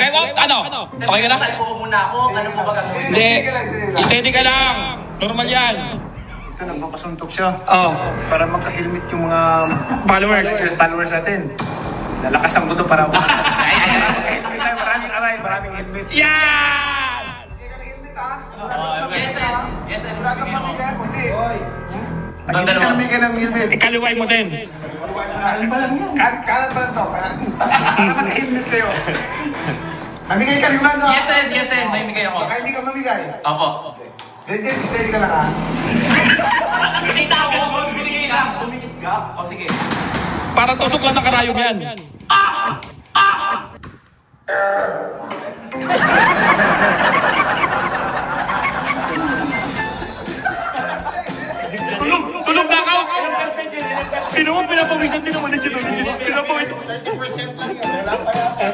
Okay, ano? Okay ka na? Saan po muna ako? Ano po ba gagawin? Hindi. Steady ka lang. Normal yan. Ito, nagpapasuntok siya. Oh. Para magka-helmet yung mga Followers. natin. Lalakasan ko to para helmet tayo. Maraming aray, maraming helmet. Yan! Yes, sir. Yes, sir. Bigyan mo. Pag hindi siya namigay ng helmet. Ikaluway mo din. Kanan pa lang to. Para magka-helmet kayo. Mamigay ka sigurado. Yes, sir. Yes, sir. May bigay ako. Baka hindi ka mamigay. Opo. Hindi, steady ka lang ha. Nakita ako. Binigay lang. Tumikit ka. O, sige. Parang tusok lang sa karayom yan. Tulog na ako! Sino mo pinapawisan din naman na dito? Pinapawisan. 30% lang yan.